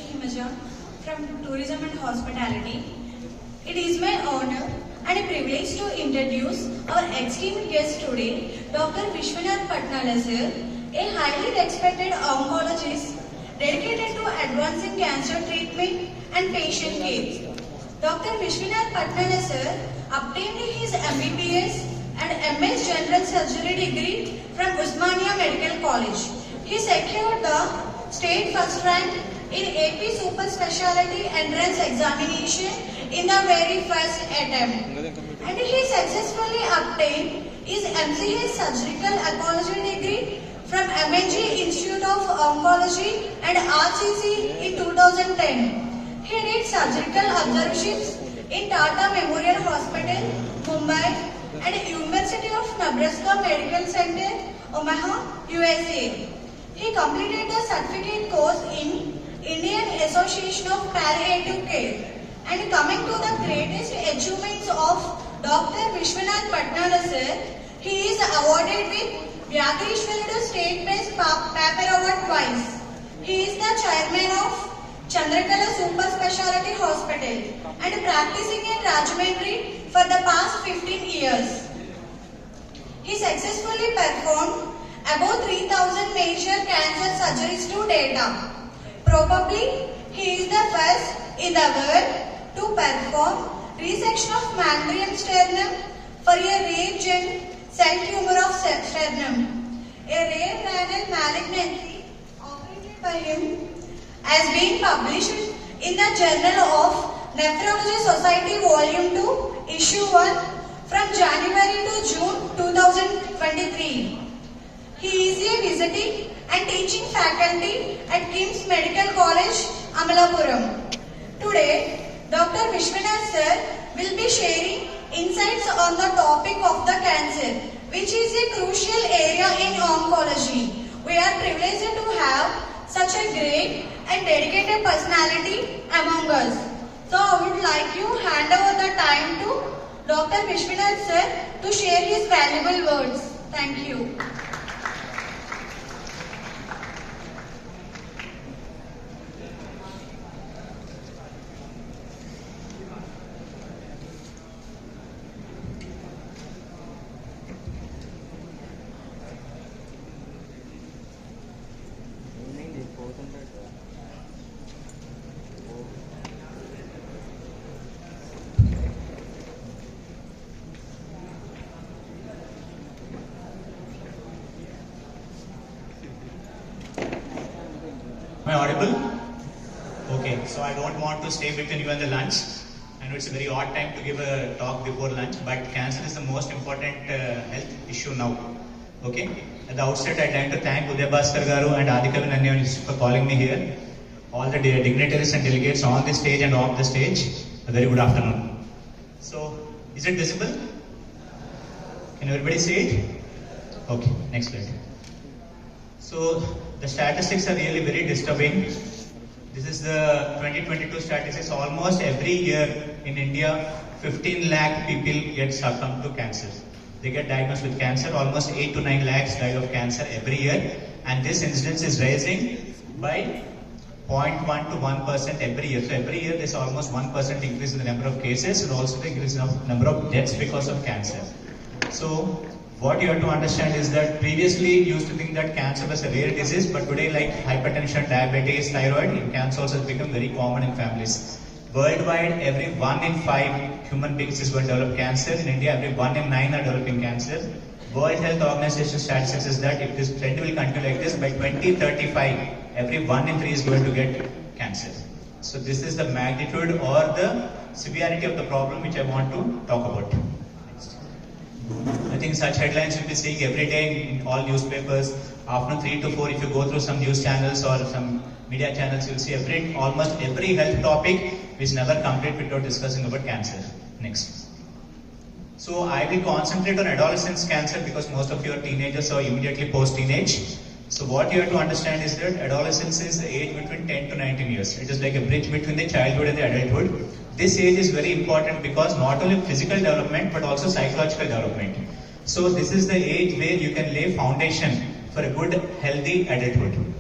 Himaja from Tourism and Hospitality. It is my honor and a privilege to introduce our esteemed guest today, Dr. Vishwanath Patnala sir, a highly respected oncologist dedicated to advancing cancer treatment and patient care. Dr. Vishwanath Patnala sir obtained his MBBS and MS General Surgery degree from Osmania Medical College. He secured the state first rank in AP Super Specialty Entrance Examination in the very first attempt. And he successfully obtained his MCH Surgical Oncology degree from MNG Institute of Oncology and RCC in 2010. He did surgical observations in Tata Memorial Hospital, Mumbai and University of Nebraska Medical Center, Omaha, USA. He completed the certificate course in Indian Association of Palliative Care. And coming to the greatest achievements of Dr. Vishwanath Patnala sir, he is awarded with Vyagrishwarudu State Best Paper Award twice. He is the chairman of Chandrakala Super Specialty Hospital and practicing in Rajahmundry for the past 15 years. He successfully performed about 3,000 major cancer surgeries to data. Probably, he is the first in the world to perform resection of mammalian sternum for a rare cell tumor of sternum. A rare renal malignancy operated by him has been published in the Journal of Nephrology Society Volume 2, Issue 1 from January to June 2023. He is a visiting and teaching faculty at KIMS Medical College, Amalapuram. Today, Dr. Vishwanath sir will be sharing insights on the topic of the cancer, which is a crucial area in oncology. We are privileged to have such a great and dedicated personality among us. So I would like to hand over the time to Dr. Vishwanath sir to share his valuable words. Thank you. Am I audible? Okay, so I don't want to stay between you and the lunch. I know it's a very odd time to give a talk before lunch, but cancer is the most important health issue now. Okay, at the outset I'd like to thank Uday Bhaskar Garu and Adikavi Nandivan for calling me here. All the dignitaries and delegates on the stage and off the stage, a very good afternoon. So, is it visible? Can everybody see it? Okay, next slide. So, the statistics are really very disturbing. This is the 2022 statistics. Almost every year in India, 15 lakh people get succumb to cancer. They get diagnosed with cancer. Almost 8 to 9 lakhs die of cancer every year. And this incidence is rising by 0.1 to 1% every year. So every year there's almost 1% increase in the number of cases and also the increase in the number of deaths because of cancer. So what you have to understand is that previously you used to think that cancer was a rare disease, but today like hypertension, diabetes, thyroid, cancer also has become very common in families. Worldwide, every 1 in 5 human beings is going to develop cancer. In India, every 1 in 9 are developing cancer. World Health Organization statistics is that if this trend will continue like this, by 2035, every 1 in 3 is going to get cancer. So this is the magnitude or the severity of the problem which I want to talk about. I think such headlines you'll be seeing every day in all newspapers. Afternoon 3 to 4, if you go through some news channels or some media channels, you'll see almost every health topic is never complete without discussing about cancer. Next. So I will concentrate on adolescence cancer because most of you are teenagers or immediately post-teenage. So what you have to understand is that adolescence is the age between 10 to 19 years. It is like a bridge between the childhood and the adulthood. This age is very important because not only physical development but also psychological development. So this is the age where you can lay foundation for a good, healthy adulthood.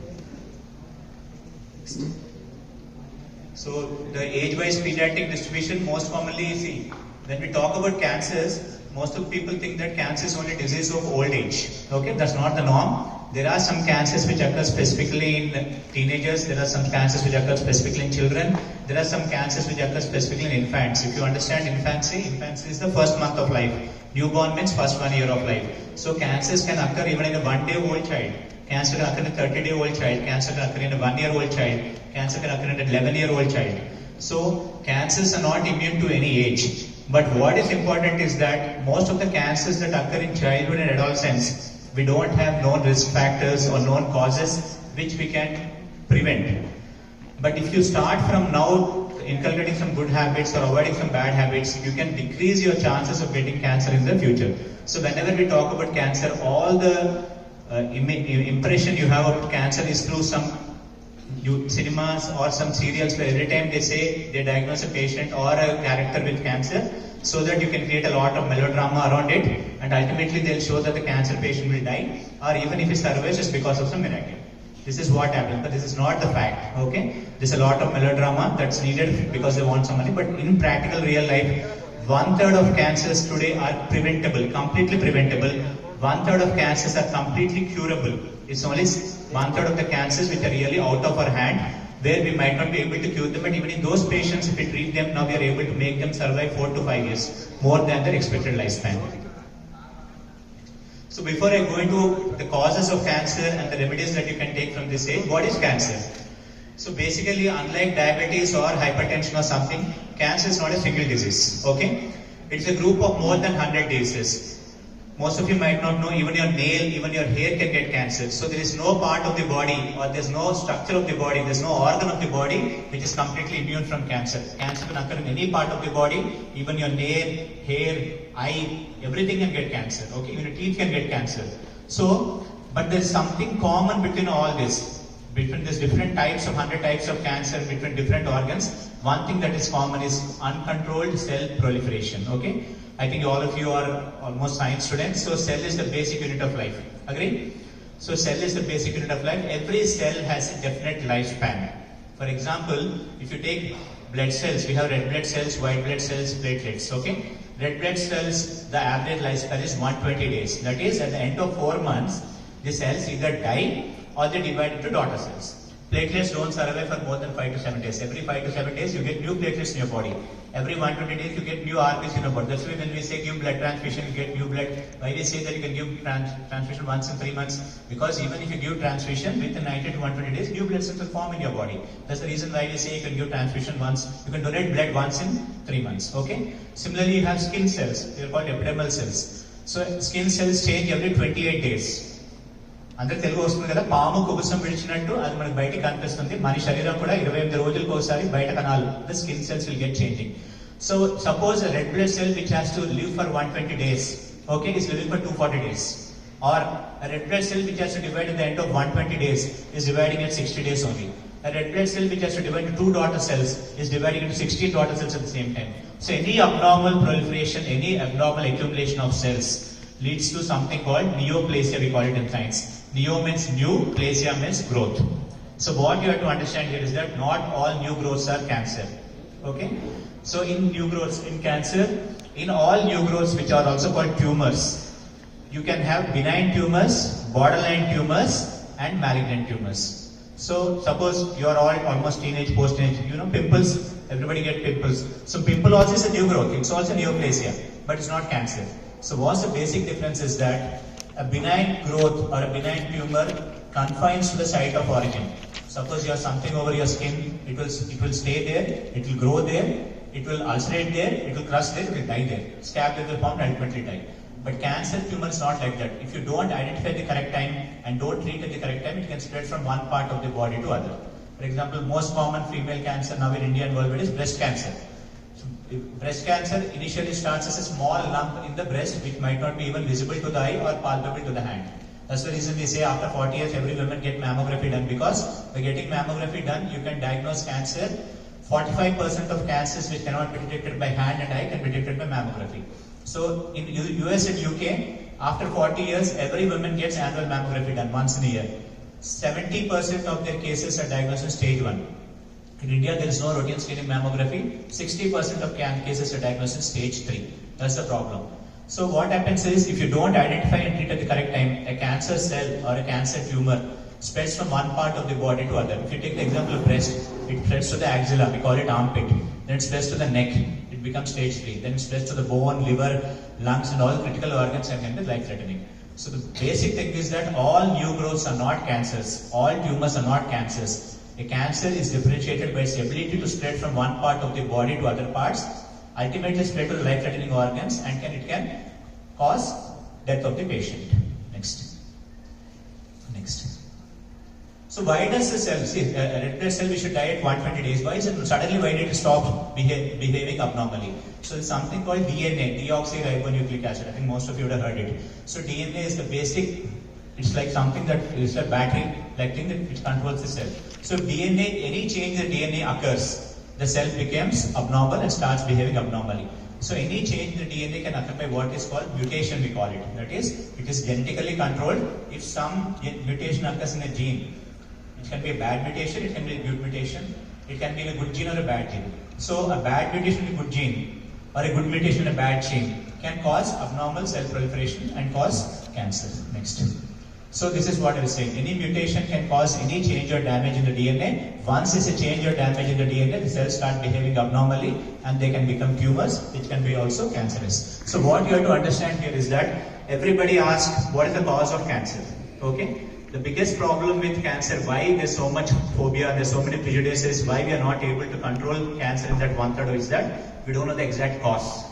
So the age-wise pediatric distribution, most commonly, see, when we talk about cancers, most of the people think that cancer is only disease of old age. Okay, that's not the norm. There are some cancers which occur specifically in teenagers. There are some cancers which occur specifically in children. There are some cancers which occur specifically in infants. If you understand infancy is the first month of life. Newborn means first 1 year of life. So cancers can occur even in a 1-day-old child. Cancer can occur in a 30-day-old child. Cancer can occur in a 1-year-old child. Cancer can occur in an 11-year-old child. So cancers are not immune to any age. But what is important is that most of the cancers that occur in childhood and adolescence, we don't have known risk factors or known causes which we can prevent. But if you start from now inculcating some good habits or avoiding some bad habits, you can decrease your chances of getting cancer in the future. So whenever we talk about cancer, all the impression you have about cancer is through some cinemas or some serials where every time they say they diagnose a patient or a character with cancer, so that you can create a lot of melodrama around it, and ultimately they'll show that the cancer patient will die, or even if he survives, it's because of some miracle. This is what happens, but this is not the fact. Okay, there's a lot of melodrama that's needed because they want some money, but in practical real life, 1/3 of cancers today are preventable, completely preventable. 1/3 of cancers are completely curable. It's only 1/3 of the cancers which are really out of our hand, where we might not be able to cure them, but even in those patients, if we treat them, now we are able to make them survive 4 to 5 years, more than their expected lifespan. So before I go into the causes of cancer and the remedies that you can take from this age, what is cancer? So basically, unlike diabetes or hypertension or something, cancer is not a single disease, okay? It's a group of more than 100 diseases. Most of you might not know, even your nail, even your hair can get cancer. So there is no part of the body, or there's no structure of the body, there's no organ of the body which is completely immune from cancer. Cancer can occur in any part of the body, even your nail, hair, eye, everything can get cancer, okay? Even your teeth can get cancer. So, but there's something common between all this. Between these different types of 100 types of cancer, between different organs, one thing that is common is uncontrolled cell proliferation, okay? I think all of you are almost science students, so cell is the basic unit of life. Agree? So cell is the basic unit of life. Every cell has a definite lifespan. For example, if you take blood cells, we have red blood cells, white blood cells, platelets, okay? Red blood cells, the average lifespan is 120 days. That is, at the end of 4 months, the cells either die or they divide into daughter cells. Platelets don't survive for more than 5 to 7 days. Every 5 to 7 days, you get new platelets in your body. Every 120 days, you get new RBCs in your body. That's why when we say give blood transfusion, you get new blood. Why we say that you can give transfusion once in 3 months? Because even if you give transfusion, within 90 to 120 days, new blood cells will form in your body. That's the reason why we say you can give transfusion once. You can donate blood once in 3 months. Okay? Similarly, you have skin cells. They're called epidermal cells. So skin cells change every 28 days. అందరికి తెలుగు వస్తుంది కదా, పాము కుబుసం విడిచినట్టు అది మనకు బయటకు కనిపిస్తుంది. మన శరీరం కూడా 28 రోజులకు ఒకసారి బయట కణాలు, the skin cells will get changing. So suppose a red blood cell which has to live for 120 days, okay, is living for 240 days. Or a red blood cell which has to divide at the end of 120 days is dividing at 60 days only. A red blood cell which has to divide into 2 daughter cells is dividing into 16 daughter cells at the same time. So any abnormal proliferation, any abnormal accumulation of cells leads to something called neoplasia, we call it in science. Neo means new, plasia means growth. So what you have to understand here is that not all new growths are cancer. Okay? So in new growths, in cancer, in all new growths which are also called tumors, you can have benign tumors, borderline tumors and malignant tumors. So suppose you are all almost teenage, post-teenage, you know, pimples, everybody get pimples. So pimple also is a new growth, it's also neoplasia, but it's not cancer. So what's the basic difference is that a benign growth or a benign tumor confines to the site of origin. Suppose you have something over your skin, it will stay there, it will grow there, it will ulcerate there, it will crush there, it will die there. Scab that will form and ultimately die. But cancer tumor is not like that. If you don't identify at the correct time and don't treat at the correct time, it can spread from one part of the body to other. For example, most common female cancer now in India and worldwide is breast cancer. Breast cancer initially starts as a small lump in the breast which might not be even visible to the eye or palpable to the hand. That's the reason we say after 40 years every woman get mammography done, because by getting mammography done you can diagnose cancer. 45% of cancers which cannot be detected by hand and eye can be detected by mammography. So in US and UK, after 40 years every woman gets annual mammography done once in a year. 70% of their cases are diagnosed in stage 1. In India, there is no routine screening mammography. 60% of cases are diagnosed in stage 3. That's the problem. So what happens is, if you don't identify and treat at the correct time, a cancer cell or a cancer tumor spreads from one part of the body to other. If you take the example of breast, it spreads to the axilla, we call it armpit. Then it spreads to the neck, it becomes stage 3. Then it spreads to the bone, liver, lungs, and all critical organs and can be life-threatening. So the basic thing is that all new growths are not cancers. All tumors are not cancers. A cancer is differentiated by its ability to spread from one part of the body to other parts, ultimately spread to the life-threatening organs, and it can cause death of the patient. Next. So why does the cell, see, a red blood cell, we should die at 120 days. Why suddenly why did it stop behaving abnormally? So it's something called DNA, deoxyribonucleic acid. I think most of you would have heard it. So DNA is the basic, it's like something that is a battery, like thing that which controls the cell. So if DNA, any change in the DNA occurs, the cell becomes abnormal and starts behaving abnormally. So any change in the DNA can occur by what is called mutation, we call it. That is, it is genetically controlled. If some mutation occurs in a gene, it can be a bad mutation, it can be a good mutation, it can be in a good gene or a bad gene. So a bad mutation in a good gene or a good mutation in a bad gene can cause abnormal cell proliferation and cause cancer. Next. So this is what I was saying. Any mutation can cause any change or damage in the DNA. Once there's a change or damage in the DNA, the cells start behaving abnormally and they can become tumors, which can be also cancerous. So what you have to understand here is that everybody asks, what is the cause of cancer? Okay? The biggest problem with cancer, why there's so much phobia, there's so many prejudices, why we are not able to control cancer in that 1/3 is that we don't know the exact cause.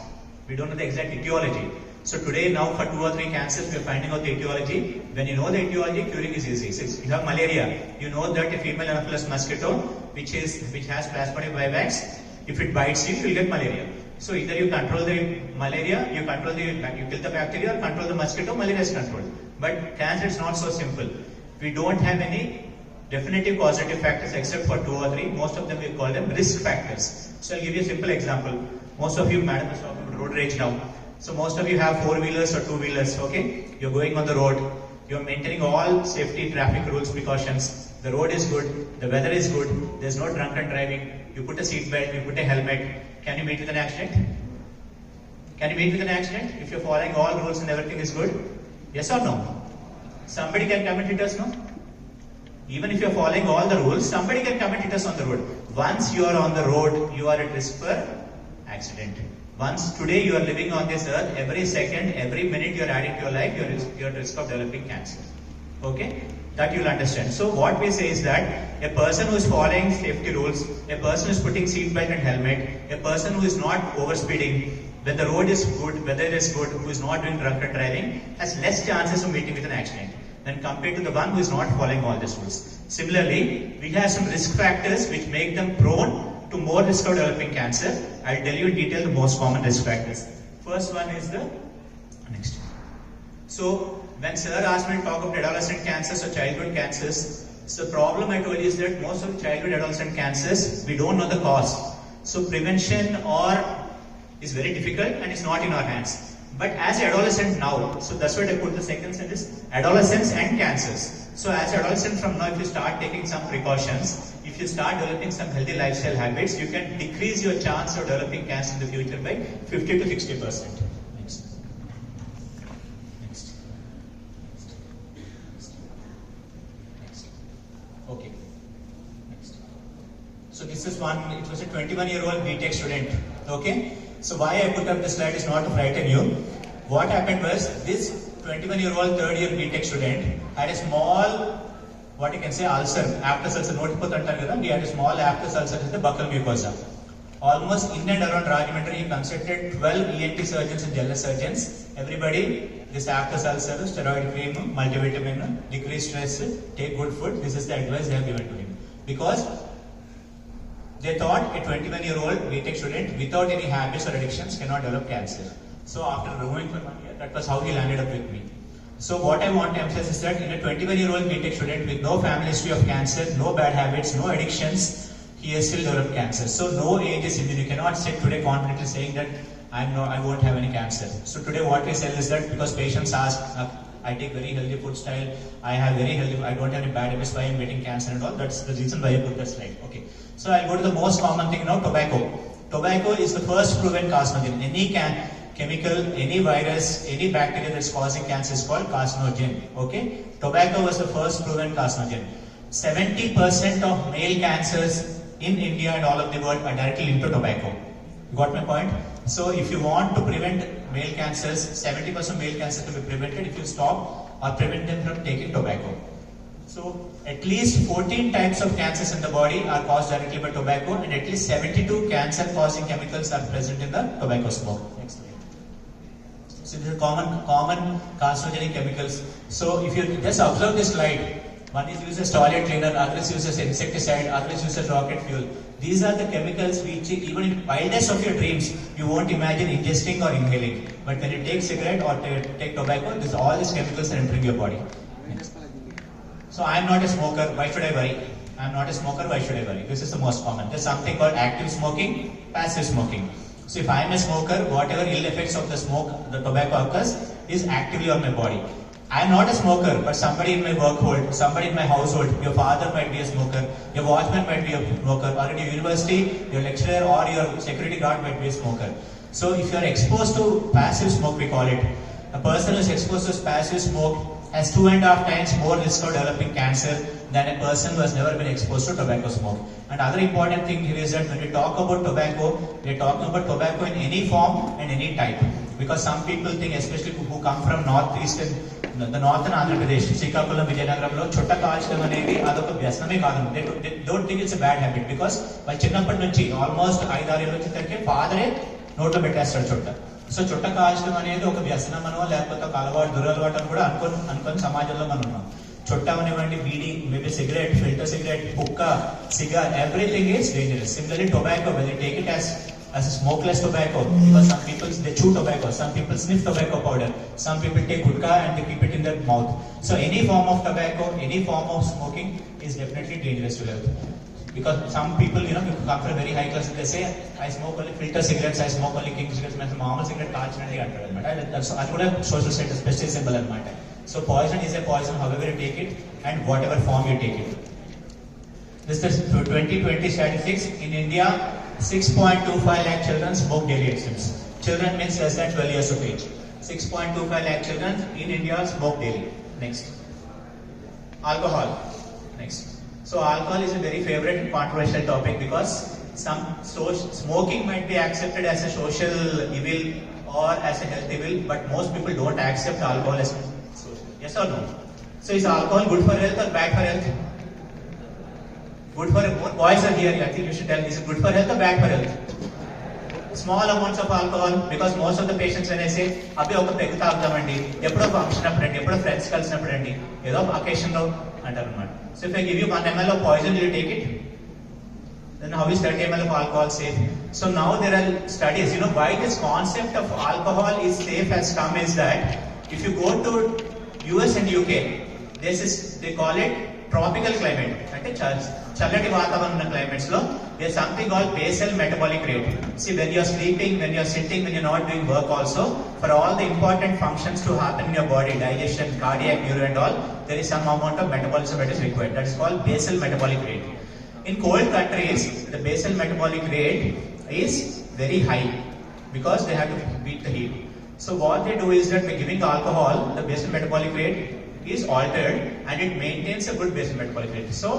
We don't know the exact etiology. So today now for 2 or 3 cancers we are finding out the etiology. When you know the etiology, curing is easy. So if you have malaria, you know that a female Anopheles mosquito which has Plasmodium vivax, if it bites you, you will get malaria. So either you control the malaria, you kill the bacteria, or control the mosquito, malaria is controlled. But cancer is not so simple. We don't have any definitive causative factors except for 2 or 3. Most of them we call them risk factors. So I'll give you a simple example. Most of you, madam is talking about road rage now. So most of you have 4-wheelers or 2-wheelers, okay? You're going on the road. You're maintaining all safety traffic rules, precautions. The road is good. The weather is good. There's no drunken driving. You put a seat belt, you put a helmet. Can you meet with an accident? Can you meet with an accident if you're following all rules and everything is good? Yes or no? Somebody can come and hit us, no? Even if you're following all the rules, somebody can come and hit us on the road. Once you are on the road, you are at risk for accident. Once today you are living on this earth, every second, every minute you are adding to your life, you are at risk of developing cancer. Okay? That you'll understand. So what we say is that a person who is following safety rules, a person who is putting seat belt and helmet, a person who is not overspeeding, when the road is good, weather is good, who is not doing drunken driving, has less chances of meeting with an accident than compared to the one who is not following all these rules. Similarly, we have some risk factors which make them prone to more risk of developing cancer. I'll tell you in detail the most common risk factors. First one is the next. So when sir asked me to talk about adolescent cancers or childhood cancers, so the problem I told you is that most of the childhood adolescent cancers, we don't know the cause. So prevention is very difficult and it's not in our hands. But as adolescent now, so that's what I put the second sentence, adolescents and cancers. So as adolescent from now, if you start taking some precautions, if you start developing some healthy lifestyle habits, you can decrease your chance of developing cancer in the future by 50 to 60%. Okay. Next. So this is one, it was a 21-year-old BTech student. Okay. So why I put up this slide is not to frighten you. What happened was, this 21-year-old third-year BTech student had a small, what you can say, ulcer, aphthous ulcer. He had a small aphthous ulcer in the buccal mucosa. Almost in and around Rajahmundry, he consulted 12 ENT surgeons and general surgeons. Everybody, this aphthous ulcer, steroid cream, multivitamin, decrease stress, take good food. This is the advice they have given to him. Because they thought a 21-year-old BTech student without any habits or addictions cannot develop cancer. So after removing for 1 year, that was how he landed up with me. So what I want to emphasize is that in a 21-year-old BTech student with no family history of cancer, no bad habits, no addictions, he has still developed cancer. So no age is immune. You cannot sit today confidently saying that I won't have any cancer. So today what we say is that because patients ask, I take very healthy food style, I don't have any bad habits, why I'm getting cancer and all. That's the reason why I put that slide. Okay. So I'll go to the most common thing now, tobacco. Tobacco is the first proven carcinogen. Any chemical, any virus, any bacteria that's causing cancer is called carcinogen. Okay? Tobacco was the first proven carcinogen. 70% of male cancers in India and all of the world are directly linked to tobacco. You got my point? So if you want to prevent male cancers, 70% male cancers can be prevented if you stop or prevent them from taking tobacco. So at least 14 types of cancers in the body are caused directly by tobacco, and at least 72 cancer-causing chemicals are present in the tobacco smoke. Next slide. So these are common carcinogenic chemicals. So if you just observe this slide, one is used as toilet cleaner, other is used as insecticide, other is used as rocket fuel. These are the chemicals which even in wildest of your dreams, you won't imagine ingesting or inhaling. But when you take cigarette or take tobacco, all these chemicals are entering your body. Next. So I am not a smoker, why should I worry? I am not a smoker, why should I worry? This is the most common. There's something called active smoking, passive smoking. So if I am a smoker, whatever ill effects of the smoke, the tobacco occurs, is actively on my body. I am not a smoker, but somebody in my workhold, somebody in my household, your father might be a smoker, your watchman might be a smoker, or in your university, your lecturer or your security guard might be a smoker. So if you are exposed to passive smoke, we call it, a person who is exposed to passive smoke has 2.5 times more risk of developing cancer than a person who has never been exposed to tobacco smoke. And other important thing here is that when we talk about tobacco, we are talking about tobacco in any form and any type. Because some people think, especially who come from northeastern, the northern Andhra Pradesh, Srikakulam, Vijayanagaramlo, chutta కాల్చడం అనేది అదొక వ్యసనమే కాదు. They don't think it's a bad habit because వాళ్ళ చిన్నప్పటి నుంచి almost 5-6 ఏళ్ళ వచ్చేసరికి ఫాదరే నోట్లో పెట్టేస్తాడు చుట్ట. సో చుట్ట కాల్చడం అనేది ఒక వ్యసనం అనో లేకపోతే ఒక అలవాటు దురలవాటు అని కూడా అనుకొని సమాజంలో మనం ఉన్నాం. చుట్ట అవనివ్వండి, bidi, maybe cigarette, filter cigarette, hookah, cigar, everything is dangerous. Similarly, tobacco, when you take it as a smokeless tobacco, because some people they chew tobacco, some people sniff tobacco powder, some people take hookah and they keep it in their mouth. So any form of tobacco, any form of smoking is definitely dangerous to health. Because some people, who come from very high class, they say, I smoke only filter cigarettes, I smoke only king cigarettes, I normal cigarette కాల్చినది అంటారు అనమాట. అది కూడా social status special symbol అనమాట. So poison is a poison however you take it and whatever form you take it. This is 2020 statistics. In India, 6.25 lakh children smoke daily, it seems. Children means less than 12 years of age. 6.25 lakh children in India smoke daily. Next. Alcohol. Next. So alcohol is a very favorite and controversial topic because smoking might be accepted as a social evil or as a health evil, but most people don't accept alcohol as social. Yes or no? So is alcohol good for health or bad for health? Good for more boys are here. I think you should tell me, is it good for health or bad for health? Small amounts of alcohol, because most of the patients when I say, abhi oka pegu taagdamandi, eppudo function appudu eppudo friends kalsinappudu edo occasion lo antaru annamata. So if I give you 1 ml of poison, will you take it? Then how is 30 ml of alcohol safe? So now there are studies, why this concept of alcohol is safe has come is that if you go to US and UK, they call it tropical climate, అంటే చల్లటి వాతావరణ climates లో there's something called basal metabolic rate. See, when you're sleeping, when you're sitting, when you're not doing work also, for all the important functions to happen in your body, digestion, cardiac, neuro and all, there is some amount of metabolism that is required. That is called basal metabolic rate. In cold countries, the basal metabolic rate is very high because they have to beat the heat. So what they do is that by giving alcohol, the basal metabolic rate is altered and it maintains a good basal metabolic rate. So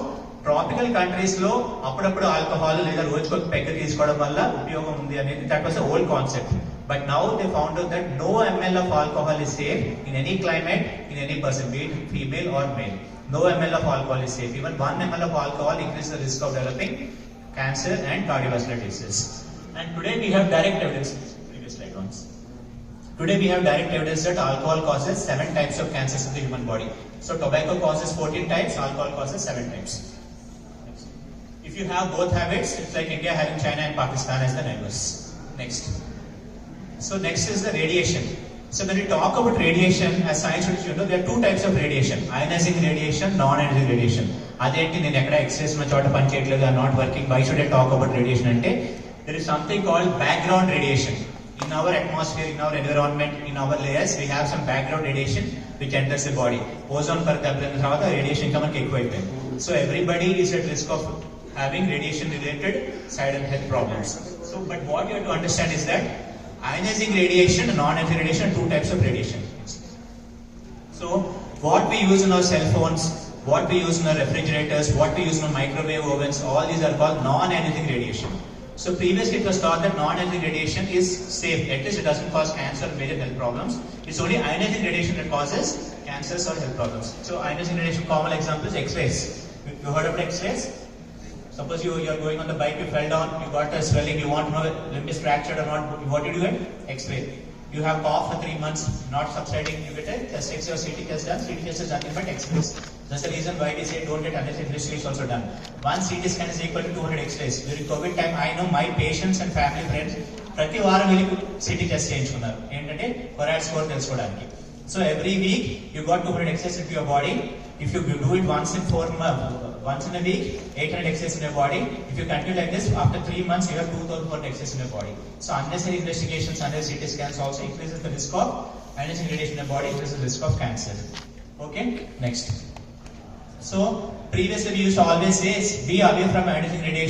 tropical countries లో అప్పుడప్పుడు alcohol లేదా రోజుకు ఒక peg తీసుకోవడం వల్ల ఉపయోగం ఉంది అనేది that was old concept. But now they found out that no ml of alcohol is safe in any climate, in any person, be it female or male. No ml of alcohol is safe. Even 1 ml of alcohol increases the risk of developing cancer and cardiovascular disease. And today we have direct evidence. Previous slide once. Today we have direct evidence that alcohol causes 7 types of cancers in the human body. So tobacco causes 14 types, alcohol causes 7 types. If you have both habits, it's like India having China and Pakistan as the neighbors. Next. So next is the radiation. So when we talk about radiation, as science students, there are 2 types of radiation: ionizing radiation, non-ionizing radiation. Adenti nenu ekkada exercise ma chota pani cheyaledu, are not working. Why should I talk about radiation? Ante there is something called background radiation. In our atmosphere, in our environment, in our layers, we have some background radiation which enters the body. Ozone par dabbina tarvata radiation ఇంకా మనకి ఎక్కువైపోయింది. So everybody is at risk of having radiation related side and health problems. So, but what you have to understand is that ionizing radiation and non-ionizing radiation are two types of radiation. So, what we use in our cell phones, what we use in our refrigerators, what we use in our microwave ovens, all these are called non-ionizing radiation. So previously it was thought that non-ionizing radiation is safe, at least it doesn't cause cancer or major health problems. It's only ionizing radiation that causes cancers or health problems. So ionizing radiation, common example is X-rays. You heard about X-rays? Suppose you are going on the bike, you fell down, you got a swelling, you want to know if limb is fractured or not, what do you do? X-ray. You have cough for 3 months, not subsiding, you get a chest X-ray or CT test done. CT test is nothing but X-rays. That's the reason why they say don't get unnecessary investigation also done. One CT scan is equal to 200 X-rays. During COVID time, I know my patients and family friends, ప్రతి వారం వెళ్ళి CT test చేయించుకున్నారు. ఏంటంటే choroid score తెలుసుకోవడానికి. So every week you got 200 X-rays into your body. If you do it once in a week, 800 X-rays in your body. If you continue like this, after 3 months you have 2,400 X-rays in your body. So unnecessary investigations, unnecessary CT scans also increases the risk of ionizing radiation in the body, increases the risk of cancer. Okay, next. So previously we used to always say be away from ionizing radiation.